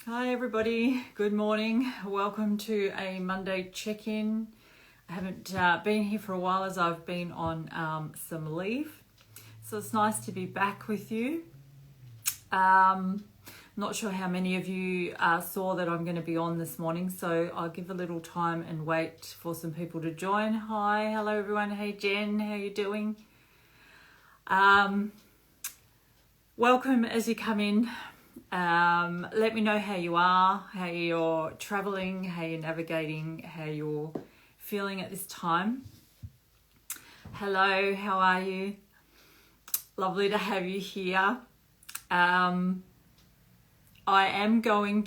Hi everybody, good morning. Welcome to a Monday check-in. I haven't been here for a while as I've been on some leave. So it's nice to be back with you. Not sure how many of you saw that I'm going to be on this morning, so I'll give a little time and wait for some people to join. Hi, hello everyone. Hey Jen, how you doing? Welcome as you come in. Let me know how you are, how you're traveling, how you're navigating, how you're feeling at this time. Hello, how are you? Lovely to have you here. I'm intending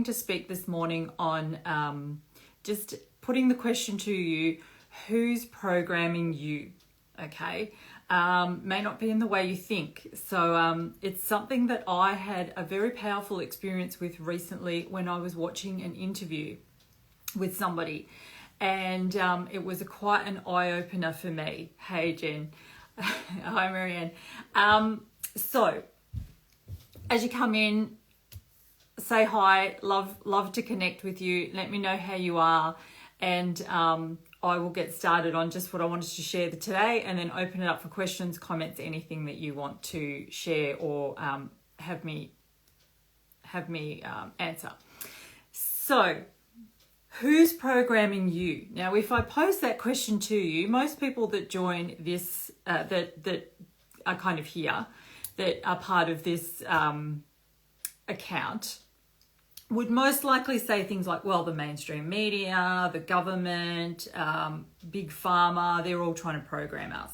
to speak this morning on just putting the question to you, who's programming you? Okay. May not be in the way you think. So it's something that I had a very powerful experience with recently when I was watching an interview with somebody, and it was quite an eye-opener for me. Hey Jen. Hi Marianne. So as you come in, say hi. Love to connect with you. Let me know how you are, and I will get started on just what I wanted to share today, and then open it up for questions, comments, anything that you want to share or have me answer. So, who's programming you? Now, if I pose that question to you, most people that join this, that are kind of here, that are part of this account, would most likely say things like, well, the mainstream media, the government, big pharma, they're all trying to program us.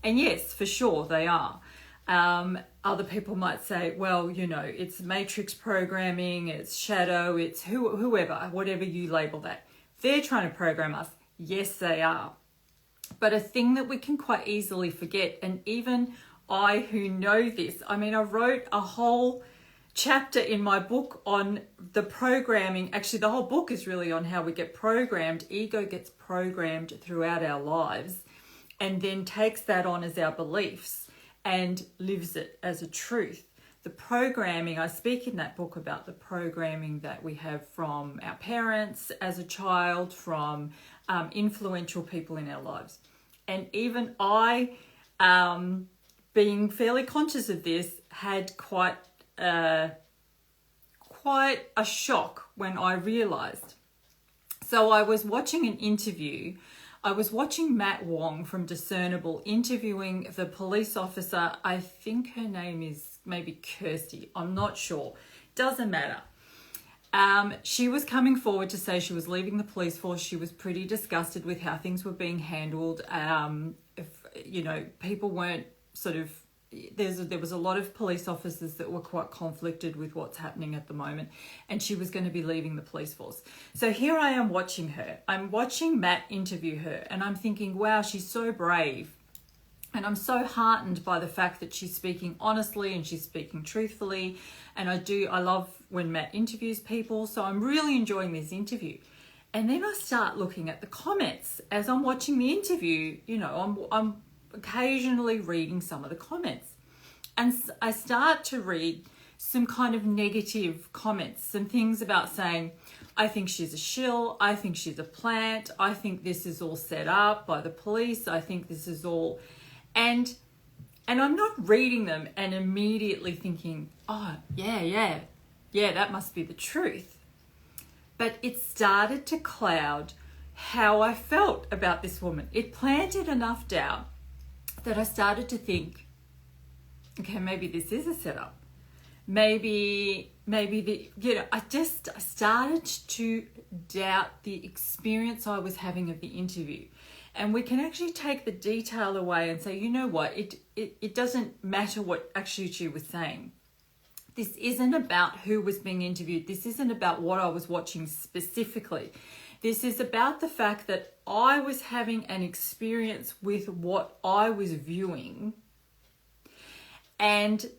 And yes, for sure, they are. Other people might say, well, you know, it's matrix programming, it's shadow, it's whoever, whatever you label that. They're trying to program us. Yes, they are. But a thing that we can quite easily forget, and even I who know this, I mean, I wrote a whole chapter in my book on the programming. Actually, the whole book is really on how we get programmed. Ego gets programmed throughout our lives and then takes that on as our beliefs and lives it as a truth. The programming, I speak in that book about the programming that we have from our parents as a child, from influential people in our lives. And even I, being fairly conscious of this, had quite a shock when I realized. So I was watching an interview. I was watching Matt Wong from Discernible interviewing the police officer. I think her name is maybe Kirsty. I'm not sure. Doesn't matter. She was coming forward to say she was leaving the police force. She was pretty disgusted with how things were being handled. People weren't sort of, there was a lot of police officers that were quite conflicted with what's happening at the moment, and she was going to be leaving the police force. So here I am watching her. I'm watching Matt interview her, and I'm thinking, wow, she's so brave. And I'm so heartened by the fact that she's speaking honestly and she's speaking truthfully. And I love when Matt interviews people. So I'm really enjoying this interview. And then I start looking at the comments as I'm watching the interview. You know, I'm occasionally reading some of the comments, and I start to read some kind of negative comments, some things about saying, I think she's a shill, I think she's a plant, I think this is all set up by the police, I think this is all, and I'm not reading them and immediately thinking, oh yeah, that must be the truth. But it started to cloud how I felt about this woman. It planted enough doubt that I started to think, okay, maybe this is a setup. Maybe I started to doubt the experience I was having of the interview. And we can actually take the detail away and say, you know what, it doesn't matter what actually she was saying. This isn't about who was being interviewed. This isn't about what I was watching specifically. This is about the fact that I was having an experience with what I was viewing, and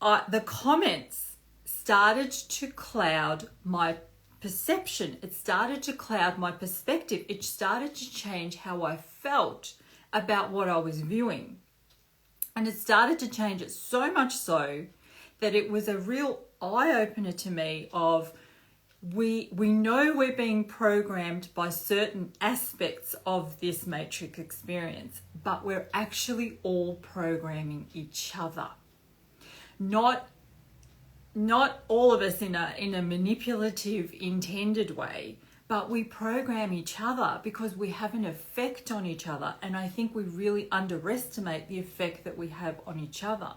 the comments started to cloud my perception. It started to cloud my perspective. It started to change how I felt about what I was viewing. And it started to change it so much so that it was a real eye-opener to me of we know we're being programmed by certain aspects of this matrix experience, but we're actually all programming each other. Not all of us in a manipulative, intended way, but we program each other because we have an effect on each other. And I think we really underestimate the effect that we have on each other.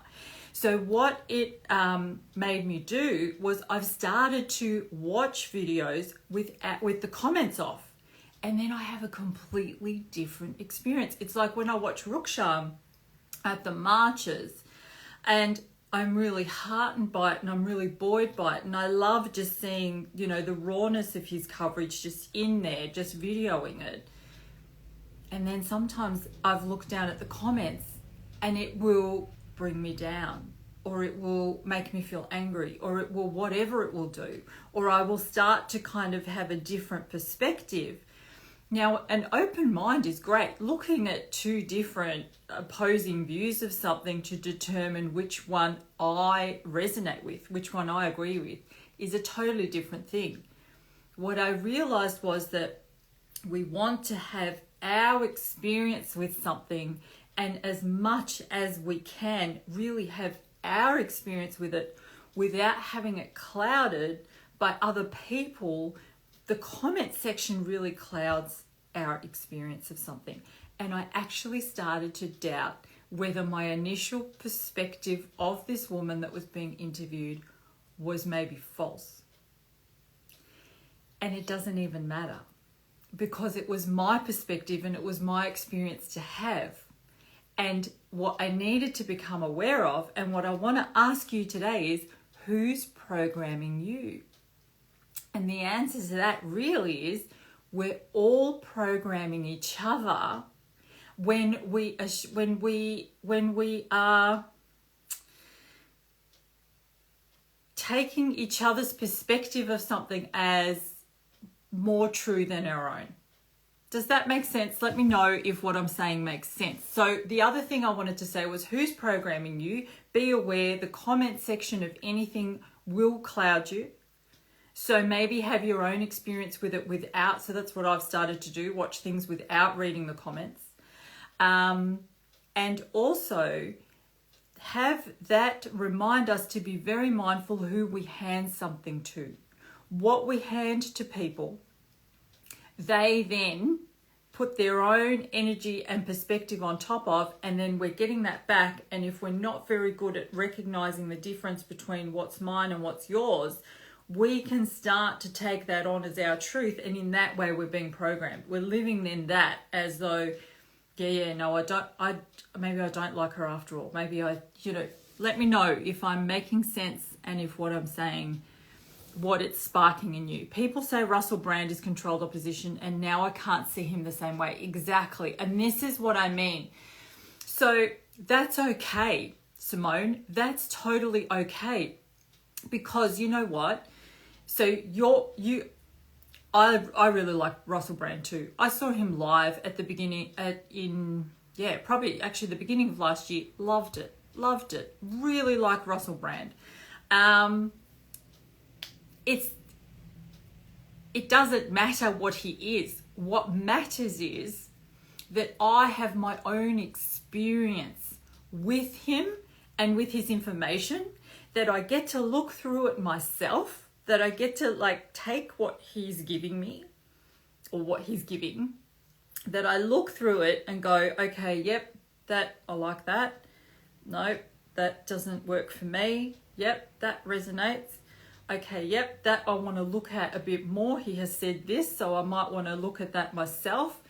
So what it made me do was I've started to watch videos with the comments off. And then I have a completely different experience. It's like when I watch Ruksha at the marches, and I'm really heartened by it and I'm really buoyed by it. And I love just seeing, the rawness of his coverage just in there, just videoing it. And then sometimes I've looked down at the comments and it will bring me down, or it will make me feel angry, or it will whatever it will do, or I will start to kind of have a different perspective. Now, an open mind is great. Looking at two different opposing views of something to determine which one I resonate with, which one I agree with, is a totally different thing. What I realized was that we want to have our experience with something, and as much as we can, really have our experience with it without having it clouded by other people. The comment section really clouds our experience of something. And I actually started to doubt whether my initial perspective of this woman that was being interviewed was maybe false. And it doesn't even matter, because it was my perspective and it was my experience to have. And what I needed to become aware of, and what I want to ask you today is, who's programming you? And the answer to that really is, we're all programming each other when we are taking each other's perspective of something as more true than our own. Does that make sense? Let me know if what I'm saying makes sense. So the other thing I wanted to say was, who's programming you? Be aware the comment section of anything will cloud you. So maybe have your own experience with it without. So that's what I've started to do, watch things without reading the comments. And also have that remind us to be very mindful who we hand something to. What we hand to people, they then put their own energy and perspective on top of, and then we're getting that back. And if we're not very good at recognizing the difference between what's mine and what's yours, we can start to take that on as our truth. And in that way, we're being programmed. We're living in that as though, maybe I don't like her after all. Maybe let me know if I'm making sense and if what I'm saying, what it's sparking in you. People say Russell Brand is controlled opposition, and now I can't see him the same way. Exactly. And this is what I mean. So that's okay, Simone. That's totally okay. Because you know what? So I really like Russell Brand too. I saw him live at the beginning probably actually the beginning of last year. Loved it. Really like Russell Brand. It doesn't matter what he is. What matters is that I have my own experience with him and with his information, that I get to look through it myself, that I get to take what he's giving me or what he's giving, that I look through it and go, okay, yep, that I like that. No, that doesn't work for me. Yep, that resonates. Okay, yep, that I want to look at a bit more. He has said this, so I might want to look at that myself.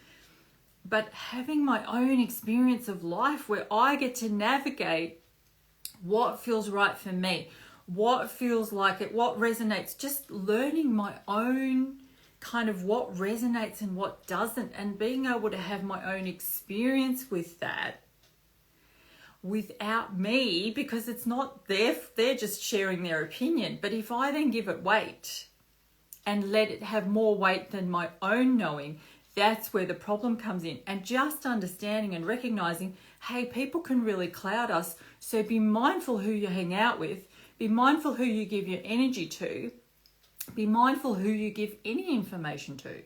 But having my own experience of life where I get to navigate what feels right for me, what feels like it, what resonates, just learning my own kind of what resonates and what doesn't, and being able to have my own experience with that without me, because it's not they're just sharing their opinion. But if I then give it weight and let it have more weight than my own knowing, that's where the problem comes in. And just understanding and recognizing, hey, people can really cloud us. So be mindful who you hang out with, Be mindful who you give your energy to. Be mindful who you give any information to.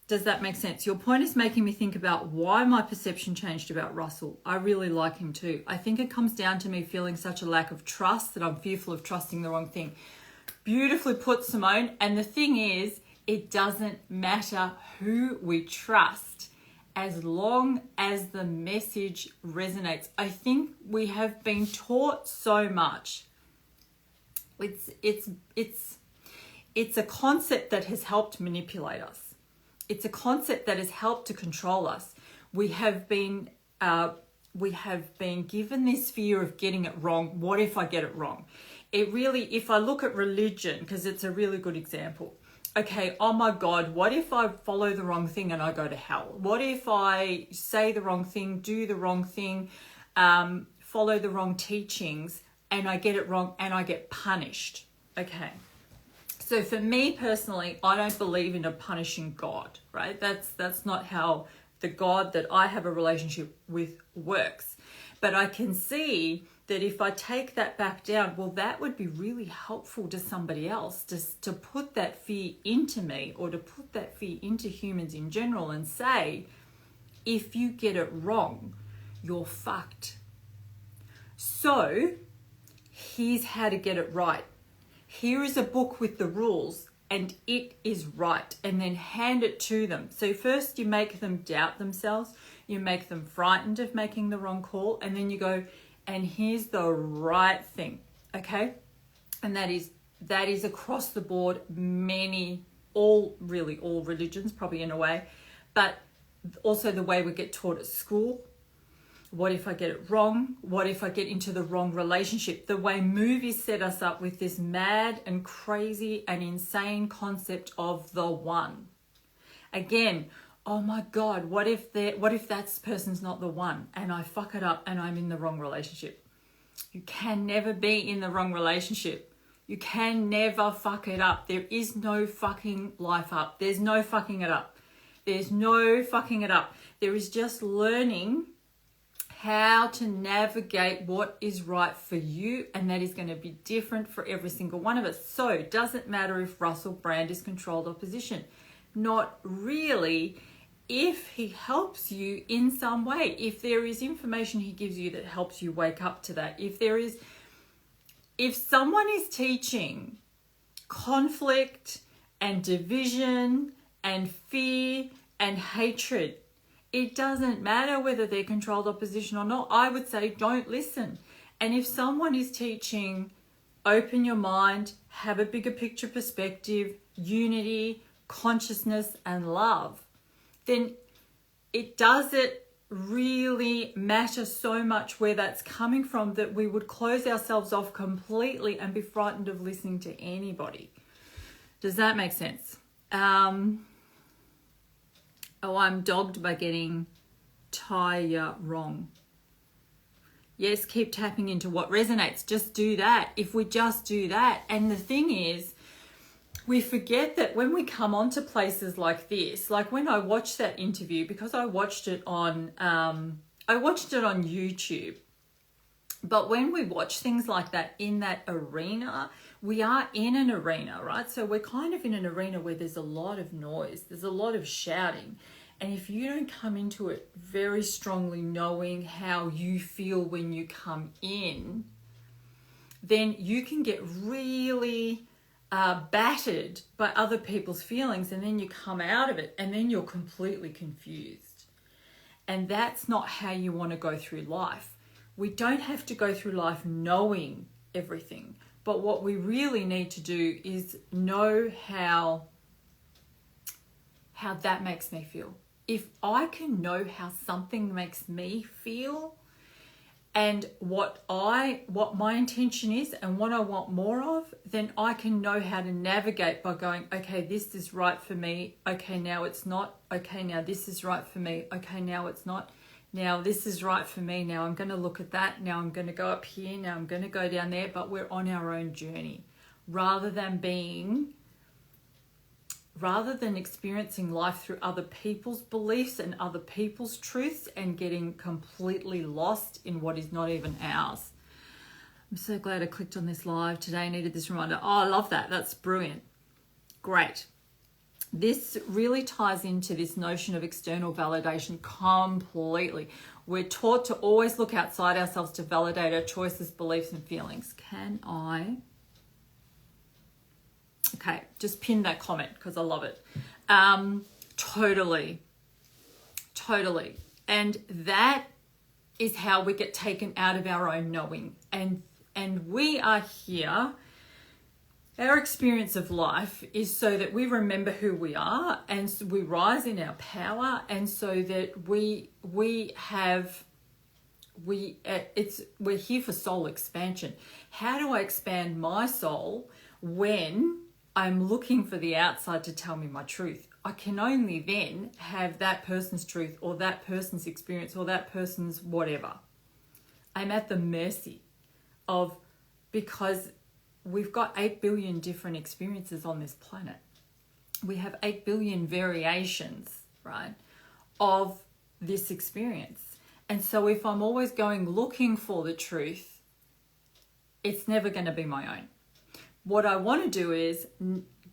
Does that make sense? Your point is making me think about why my perception changed about Russell. I really like him too. I think it comes down to me feeling such a lack of trust that I'm fearful of trusting the wrong thing. Beautifully put, Simone. And the thing is, it doesn't matter who we trust as long as the message resonates. I think we have been taught so much. It's a concept that has helped manipulate us. It's a concept that has helped to control us. We have been given this fear of getting it wrong. What if I get it wrong? It really, if I look at religion, because it's a really good example. Okay, oh my God, what if I follow the wrong thing and I go to hell? What if I say the wrong thing, do the wrong thing, follow the wrong teachings, and I get it wrong and I get punished? Okay. So for me personally, I don't believe in a punishing God, right? That's not how the God that I have a relationship with works. But I can see that if I take that back down, well, that would be really helpful to somebody else, just to put that fear into me, or to put that fear into humans in general, and say, if you get it wrong, you're fucked. So here's how to get it right. Here is a book with the rules, and it is right, and then hand it to them. So first you make them doubt themselves, you make them frightened of making the wrong call, and then you go, and here's the right thing, okay? And that is across the board, all religions, probably in a way, but also the way we get taught at school. What if I get it wrong? What if I get into the wrong relationship? The way movies set us up with this mad and crazy and insane concept of the one. Again, oh my God, what if that person's not the one and I fuck it up and I'm in the wrong relationship? You can never be in the wrong relationship. You can never fuck it up. There is no fucking life up. There's no fucking it up. There's no fucking it up. There is just learning how to navigate what is right for you, and that is going to be different for every single one of us. So it doesn't matter if Russell Brand is controlled opposition. Not really, if he helps you in some way, if there is information he gives you that helps you wake up to that, if someone is teaching conflict and division and fear and hatred, it doesn't matter whether they're controlled opposition or not. I would say don't listen. And if someone is teaching open your mind, have a bigger picture perspective, unity, consciousness, and love, then it doesn't really matter so much where that's coming from that we would close ourselves off completely and be frightened of listening to anybody. Does that make sense? I'm dogged by getting Taya wrong. Yes, keep tapping into what resonates. Just do that. If we just do that. And the thing is, we forget that when we come onto places like this, like when I watched that interview, because I watched it on YouTube. But when we watch things like that in that arena, we are in an arena, right? So we're kind of in an arena where there's a lot of noise, there's a lot of shouting. And if you don't come into it very strongly knowing how you feel when you come in, then you can get really battered by other people's feelings, and then you come out of it and then you're completely confused. And that's not how you want to go through life. We don't have to go through life knowing everything, but what we really need to do is know how that makes me feel. If I can know how something makes me feel, and what my intention is and what I want more of, then I can know how to navigate by going, okay, this is right for me. Okay, now it's not. Okay, now this is right for me. Okay, now it's not. Now this is right for me. Now I'm going to look at that. Now I'm going to go up here. Now I'm going to go down there. But we're on our own journey, rather than experiencing life through other people's beliefs and other people's truths and getting completely lost in what is not even ours. I'm so glad I clicked on this live today. I needed this reminder. Oh, I love that. That's brilliant. Great. This really ties into this notion of external validation completely. We're taught to always look outside ourselves to validate our choices, beliefs, and feelings. Can I? Okay, just pin that comment because I love it. Totally. And that is how we get taken out of our own knowing. And we are here. Our experience of life is so that we remember who we are and so we rise in our power, and so that we're here for soul expansion. How do I expand my soul when I'm looking for the outside to tell me my truth? I can only then have that person's truth or that person's experience or that person's whatever. I'm at the mercy of, because we've got 8 billion different experiences on this planet. We have 8 billion variations, right, of this experience. And so if I'm always going looking for the truth, it's never going to be my own. What I want to do is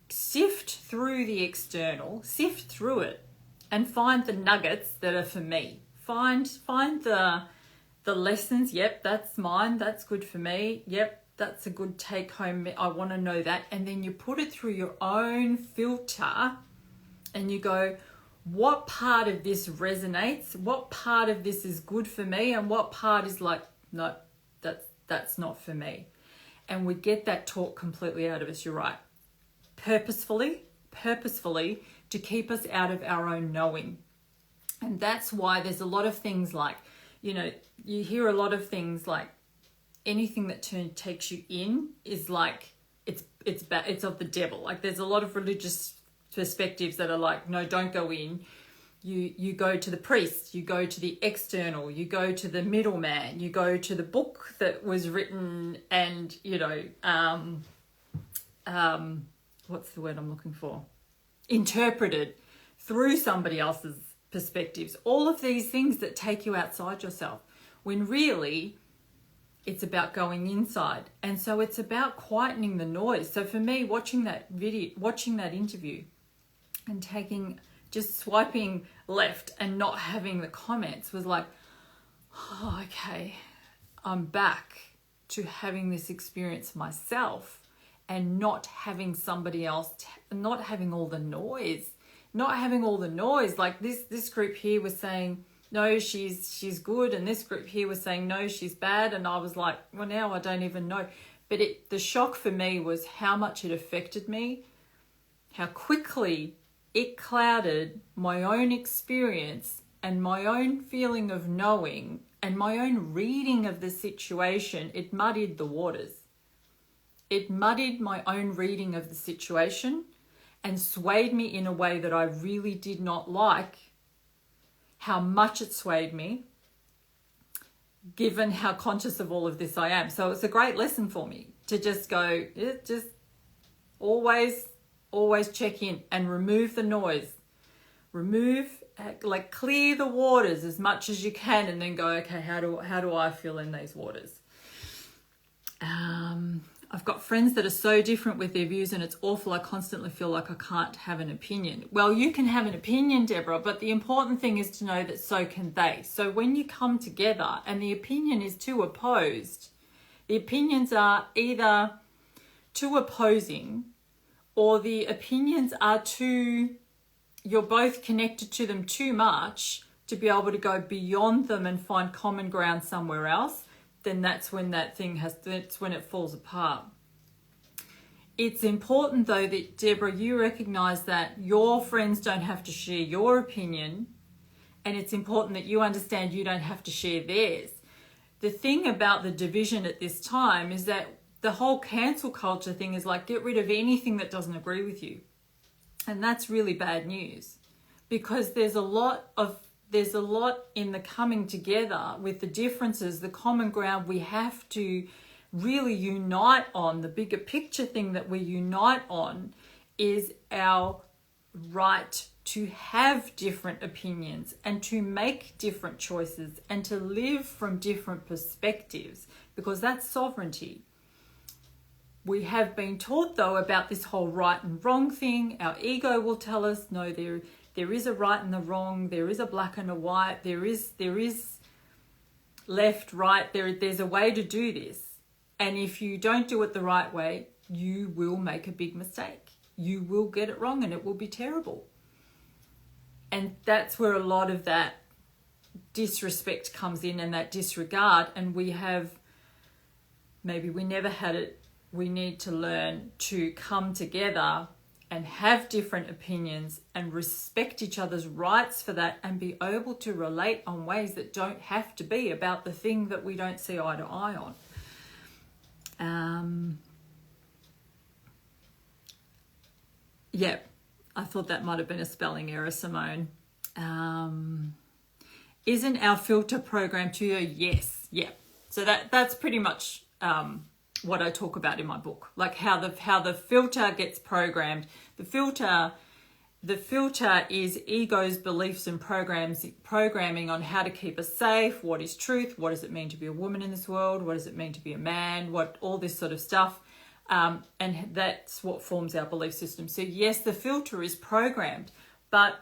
sift through the external, sift through it, and find the nuggets that are for me. Find the lessons. Yep, that's mine. That's good for me. Yep, that's a good take home. I want to know that. And then you put it through your own filter and you go, what part of this resonates? What part of this is good for me? And what part is like, no, that's not for me. And we get that talk completely out of us. You're right. Purposefully to keep us out of our own knowing. And that's why there's a lot of things like, you hear a lot of things like anything that takes you in is like, it's bad, it's of the devil. Like there's a lot of religious perspectives that are like, no, don't go in. You go to the priest, you go to the external, you go to the middleman, you go to the book that was written and, what's the word I'm looking for? Interpreted through somebody else's perspectives. All of these things that take you outside yourself, when really it's about going inside. And so it's about quietening the noise. So for me, watching that interview and just swiping left and not having the comments was like, oh, okay, I'm back to having this experience myself and not having somebody else, not having all the noise. Like this group here was saying, no, she's good. And this group here was saying, no, she's bad. And I was like, well, now I don't even know. But the shock for me was how much it affected me, how quickly it clouded my own experience and my own feeling of knowing and my own reading of the situation. It muddied the waters. It muddied my own reading of the situation and swayed me in a way that I really did not like how much it swayed me, given how conscious of all of this I am. So it's a great lesson for me to just go, just always check in and remove the noise. Clear the waters as much as you can and then go, okay, how do I feel in these waters? I've got friends that are so different with their views and it's awful. I constantly feel like I can't have an opinion. Well, you can have an opinion, Deborah, but the important thing is to know that so can they. So when you come together and the opinion is too opposed, the opinions are either too opposing or the opinions are you're both connected to them too much to be able to go beyond them and find common ground somewhere else, then that's when that's when it falls apart. It's important though that, Deborah, you recognize that your friends don't have to share your opinion, and it's important that you understand you don't have to share theirs. The thing about the division at this time is that the whole cancel culture thing is like, get rid of anything that doesn't agree with you. And that's really bad news, because there's a lot in the coming together with the differences, the common ground we have to really unite on. The bigger picture thing that we unite on is our right to have different opinions and to make different choices and to live from different perspectives, because that's sovereignty. We have been taught, though, about this whole right and wrong thing. Our ego will tell us, no, there is a right and a wrong. There is a black and a white. There is left, right. There's a way to do this. And if you don't do it the right way, you will make a big mistake. You will get it wrong and it will be terrible. And that's where a lot of that disrespect comes in and that disregard. And maybe we never had it. We need to learn to come together and have different opinions and respect each other's rights for that, and be able to relate on ways that don't have to be about the thing that we don't see eye to eye on. Yeah, I thought that might have been a spelling error, Simone. Isn't our filter programmed to you? Yes, yeah. So that's pretty much what I talk about in my book, like how the filter gets programmed. The filter is ego's beliefs and programming on how to keep us safe. What is truth? What does it mean to be a woman in this world? What does it mean to be a man? All this sort of stuff. And that's what forms our belief system. So yes, the filter is programmed, but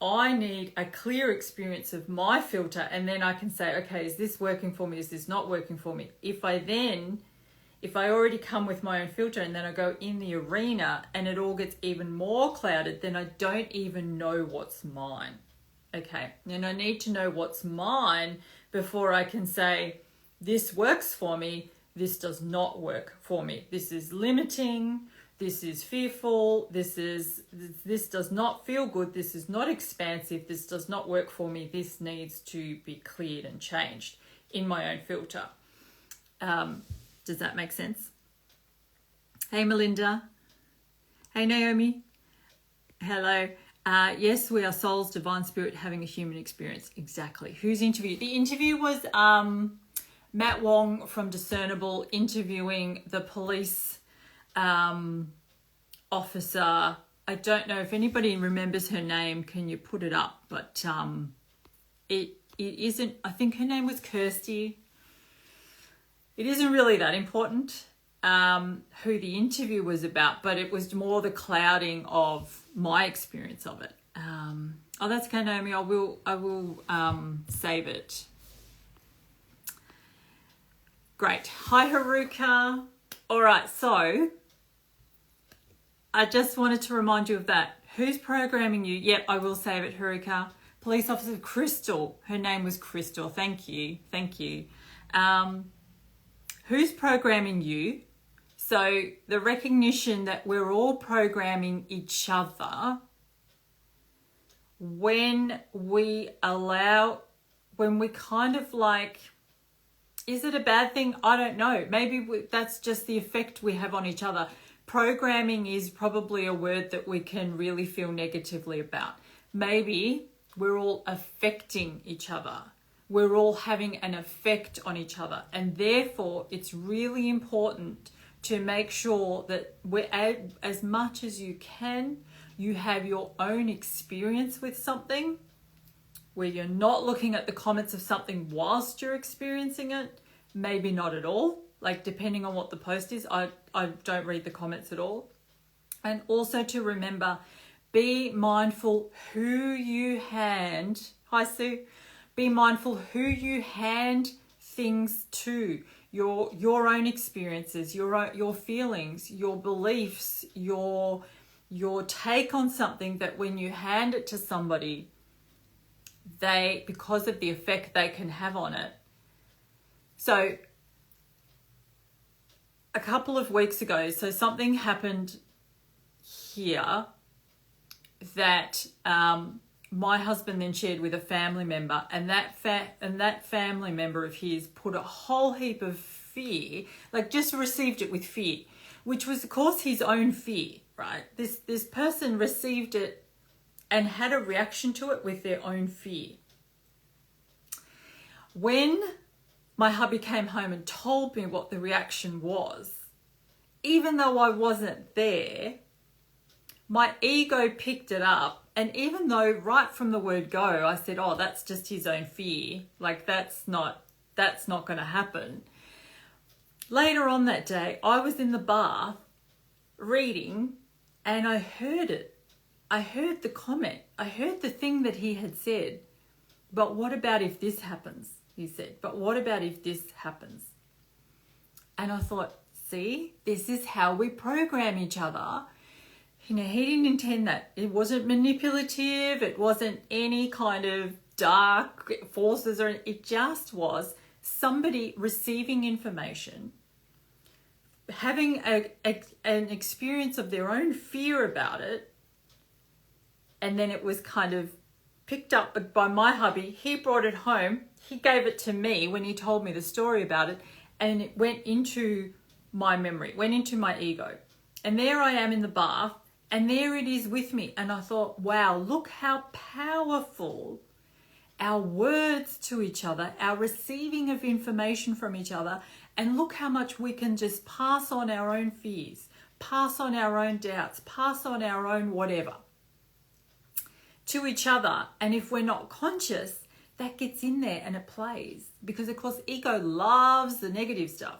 I need a clear experience of my filter, and then I can say, okay, is this working for me? Is this not working for me? If I already come with my own filter and then I go in the arena and it all gets even more clouded, then I don't even know what's mine. Okay, and I need to know what's mine before I can say, this works for me, this does not work for me. This is limiting, this is fearful, this does not feel good, this is not expansive, this does not work for me, this needs to be cleared and changed in my own filter. Does that make sense? Hey, Melinda. Hey, Naomi. Hello. Yes, we are souls, divine spirit, having a human experience. Exactly. Whose interview? The interview was Matt Wong from Discernible interviewing the police officer. I don't know if anybody remembers her name. Can you put it up? But it isn't. I think her name was Kirsty. It isn't really that important who the interview was about, but it was more the clouding of my experience of it. Oh, that's okay, Naomi. I will save it. Great. Hi, Haruka. All right, so I just wanted to remind you of that. Who's programming you? Yep, I will save it, Haruka. Police officer Crystal. Her name was Crystal. Thank you. Who's programming you? So the recognition that we're all programming each other when we kind of like, is it a bad thing? I don't know. Maybe that's just the effect we have on each other. Programming is probably a word that we can really feel negatively about. Maybe we're all affecting each other. We're all having an effect on each other. And therefore, it's really important to make sure that as much as you can, you have your own experience with something where you're not looking at the comments of something whilst you're experiencing it. Maybe not at all. Like, depending on what the post is, I don't read the comments at all. And also to remember, be mindful who you hand. Hi, Sue. Be mindful who you hand things to. Your own experiences, your feelings, your beliefs, your take on something, that when you hand it to somebody, because of the effect they can have on it. So a couple of weeks ago, so something happened here that my husband then shared with a family member, and that family member of his put a whole heap of fear, like just received it with fear, which was of course his own fear, right? This person received it and had a reaction to it with their own fear. When my hubby came home and told me what the reaction was, even though I wasn't there, my ego picked it up. And even though right from the word go, I said, oh, that's just his own fear. Like, that's not going to happen. later on that day, I was in the bath reading and I heard it. I heard the comment. I heard the thing that he had said. But what about if this happens? He said, but what about if this happens? And I thought, see, this is how we program each other. You know, he didn't intend that. It wasn't manipulative. It wasn't any kind of dark forces, or it just was somebody receiving information, having an experience of their own fear about it, and then it was kind of picked up by my hubby. He brought it home. He gave it to me when he told me the story about it, and it went into my memory, went into my ego. And there I am in the bath, and there it is with me. And I thought, wow, look how powerful our words to each other, our receiving of information from each other, and look how much we can just pass on our own fears, pass on our own doubts, pass on our own whatever to each other. And if we're not conscious, that gets in there and it plays, because of course ego loves the negative stuff.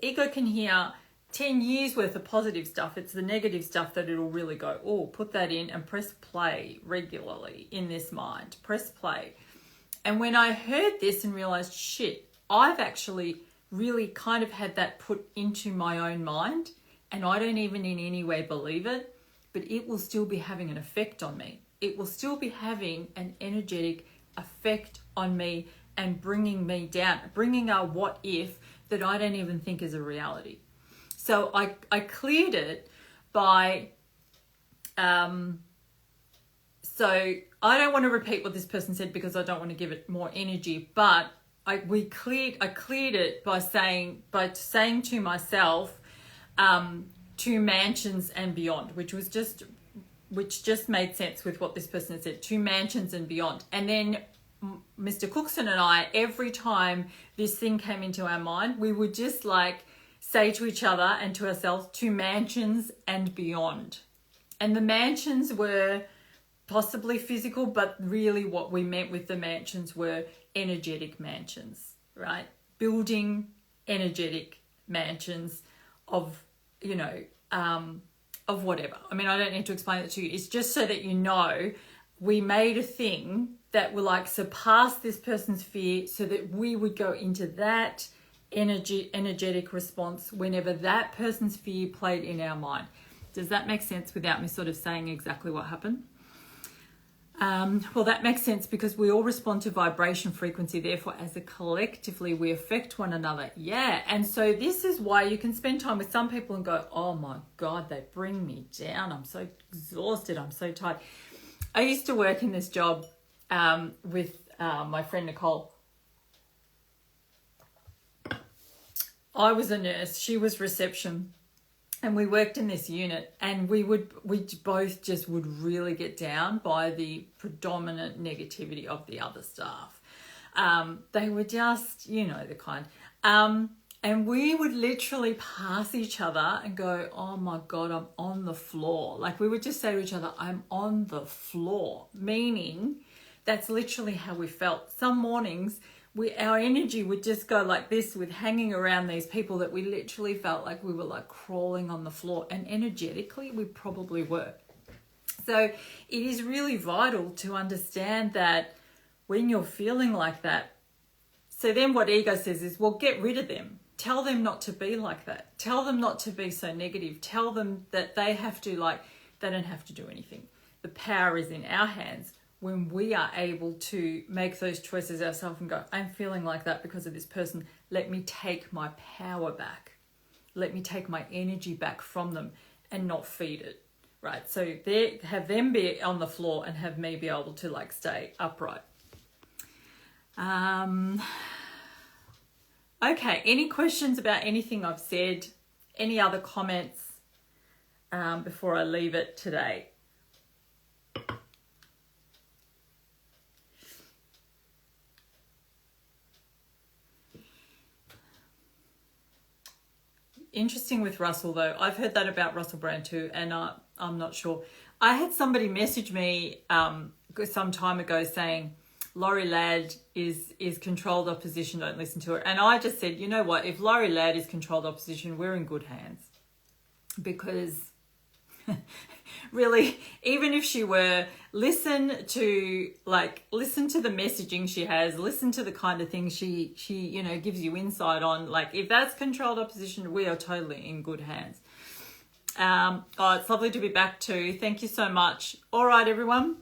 Ego can hear 10 years worth of positive stuff. It's the negative stuff that it'll really go, oh, put that in and press play regularly in this mind. Press play. And when I heard this and realized, shit, I've actually really kind of had that put into my own mind, and I don't even in any way believe it, but it will still be having an effect on me. It will still be having an energetic effect on me and bringing me down, bringing a what if that I don't even think is a reality. So I cleared it by, so I don't want to repeat what this person said because I don't want to give it more energy, but I cleared it by saying to myself, 2 mansions and beyond, which just made sense with what this person had said, 2 mansions and beyond. And then Mr. Cookson and I, every time this thing came into our mind, we would just like say to each other and to ourselves, 2 mansions and beyond. And the mansions were possibly physical, but really what we meant with the mansions were energetic mansions, right? Building energetic mansions of, you know, of whatever. I mean, I don't need to explain it to you. It's just so that you know, we made a thing that will like surpass this person's fear so that we would go into that energetic response whenever that person's fear played in our mind. Does that make sense without me sort of saying exactly what happened? Well, that makes sense because we all respond to vibration frequency. Therefore, as a collectively, we affect one another. Yeah. And so this is why you can spend time with some people and go, oh my God, they bring me down. I'm so exhausted. I'm so tired. I used to work in this job with my friend Nicole. I was a nurse. She was reception. And we worked in this unit, and we both just would really get down by the predominant negativity of the other staff. They were just, you know, the kind. And we would literally pass each other and go, oh my God, I'm on the floor. Like we would just say to each other, I'm on the floor, meaning that's literally how we felt. Some mornings, our energy would just go like this with hanging around these people that we literally felt like we were like crawling on the floor, and energetically we probably were. So it is really vital to understand that when you're feeling like that. So then what ego says is, well, get rid of them. Tell them not to be like that. Tell them not to be so negative. Tell them that they don't have to do anything. The power is in our hands when we are able to make those choices ourselves and go, I'm feeling like that because of this person. Let me take my power back. Let me take my energy back from them and not feed it, right? So have them be on the floor and have me be able to like stay upright. Okay, any questions about anything I've said? Any other comments before I leave it today? Interesting with Russell though. I've heard that about Russell Brand too, and I'm not sure. I had somebody message me some time ago saying, Laurie Ladd is controlled opposition, don't listen to her. And I just said, you know what, if Laurie Ladd is controlled opposition, we're in good hands. Because really, even if she were, listen to the messaging she has, listen to the kind of things she gives you insight on. Like, if that's controlled opposition, we are totally in good hands. Oh, it's lovely to be back too. Thank you so much. All right, everyone.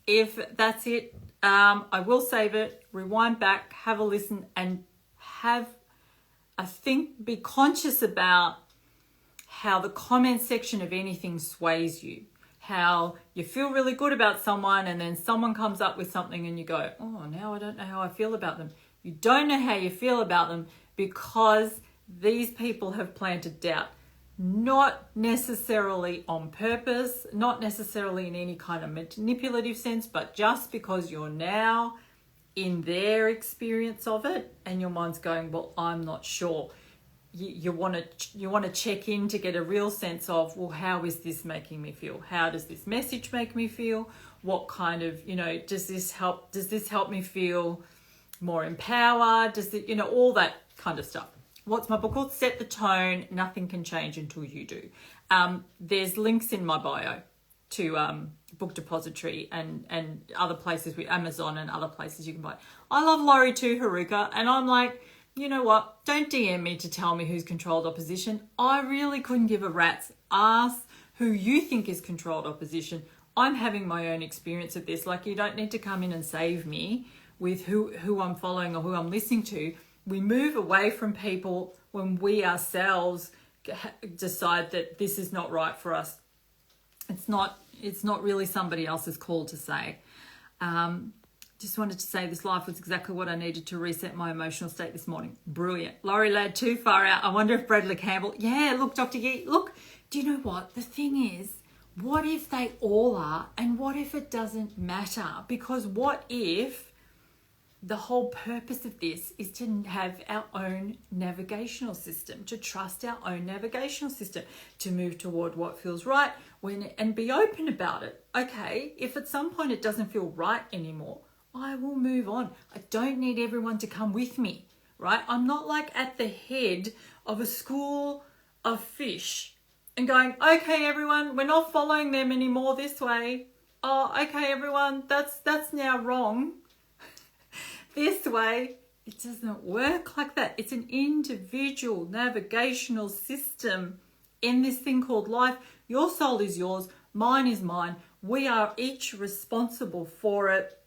If that's it, I will save it, rewind back, have a listen, and be conscious about how the comment section of anything sways you. How you feel really good about someone and then someone comes up with something and you go, oh, now I don't know how I feel about them. You don't know how you feel about them because these people have planted doubt. Not necessarily on purpose, not necessarily in any kind of manipulative sense, but just because you're now in their experience of it and your mind's going, well, I'm not sure. You want to check in to get a real sense of, well, how is this making me feel? How does this message make me feel? What kind of, does this help me feel more empowered? Does it, all that kind of stuff. What's my book called? Set the Tone. Nothing can change until you do. There's links in my bio to Book Depository and other places with Amazon and other places you can buy. I love Laurie too, Haruka, and I'm like, you know what? Don't DM me to tell me who's controlled opposition. I really couldn't give a rat's ass who you think is controlled opposition. I'm having my own experience of this. Like, you don't need to come in and save me with who I'm following or who I'm listening to. We move away from people when we ourselves decide that this is not right for us. It's not really somebody else's call to say. Just wanted to say this life was exactly what I needed to reset my emotional state this morning. Brilliant. Laurie Ladd, too far out. I wonder if Bradley Campbell... Yeah, look, Dr. Gee, look, do you know what? The thing is, what if they all are, and what if it doesn't matter? Because what if the whole purpose of this is to have our own navigational system, to trust our own navigational system, to move toward what feels right and be open about it. Okay, if at some point it doesn't feel right anymore, I will move on. I don't need everyone to come with me, right? I'm not like at the head of a school of fish and going, okay, everyone, we're not following them anymore this way. Oh, okay, everyone, that's now wrong. This way. It doesn't work like that. It's an individual navigational system in this thing called life. Your soul is yours. Mine is mine. We are each responsible for it.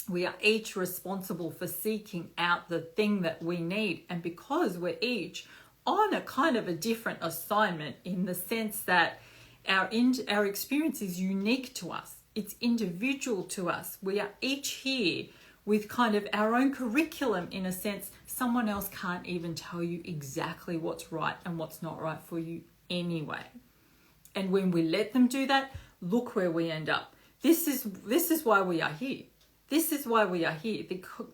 We are each responsible for seeking out the thing that we need. And because we're each on a kind of a different assignment in the sense that our experience is unique to us. It's individual to us. We are each here with kind of our own curriculum in a sense. Someone else can't even tell you exactly what's right and what's not right for you anyway. And when we let them do that, look where we end up. This is why we are here. This is why we are here.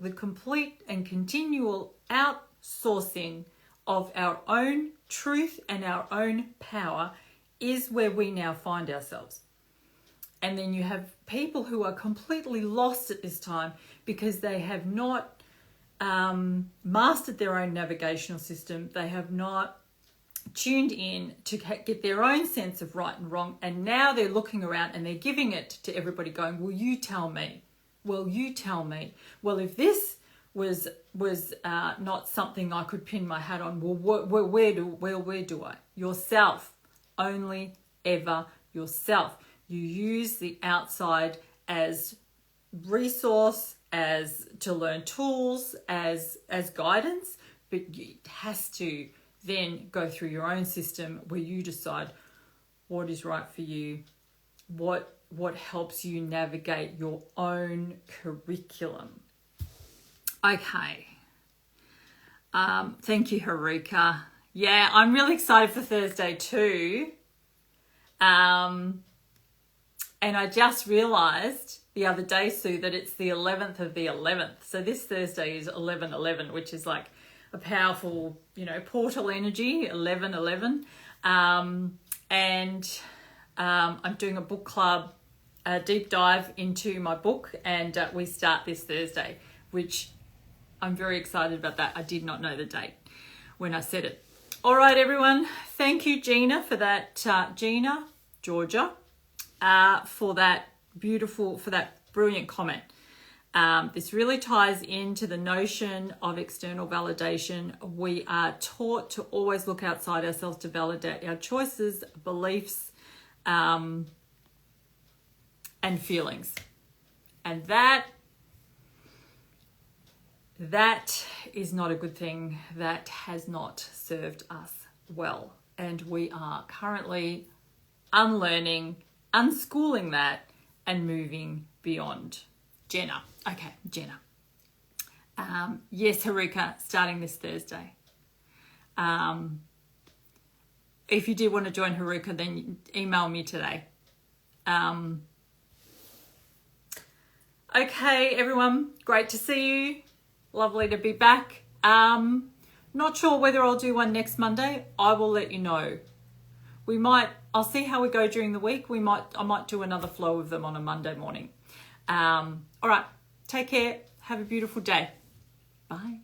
The complete and continual outsourcing of our own truth and our own power is where we now find ourselves. And then you have people who are completely lost at this time because they have not mastered their own navigational system. They have not tuned in to get their own sense of right and wrong. And now they're looking around and they're giving it to everybody going, well, you tell me. Well, you tell me. Well, if this was not something I could pin my hat on, well, where do I? Yourself. Only ever yourself. You use the outside as resource, as to learn tools, as guidance, but it has to then go through your own system where you decide what is right for you, what helps you navigate your own curriculum. Okay. Thank you, Haruka. Yeah, I'm really excited for Thursday too. And I just realised the other day, Sue, that it's the 11th of the 11th. So this Thursday is 11/11, which is like a powerful, portal energy, 11/11. And I'm doing a book club a deep dive into my book, and we start this Thursday, which I'm very excited about that. I did not know the date when I said it. All right, everyone. Thank you, Gina, for that. Gina, Georgia, for that brilliant comment. This really ties into the notion of external validation. We are taught to always look outside ourselves to validate our choices, beliefs, and feelings. And that is not a good thing. That has not served us well. And we are currently unlearning, unschooling that, and moving beyond. Jenna. Okay, Jenna. Yes, Haruka, starting this Thursday. If you did want to join Haruka, then email me today. Okay, everyone, great to see you. Lovely to be back. Not sure whether I'll do one next Monday. I will let you know. I'll see how we go during the week. I might do another flow of them on a Monday morning. All right, take care. Have a beautiful day. Bye.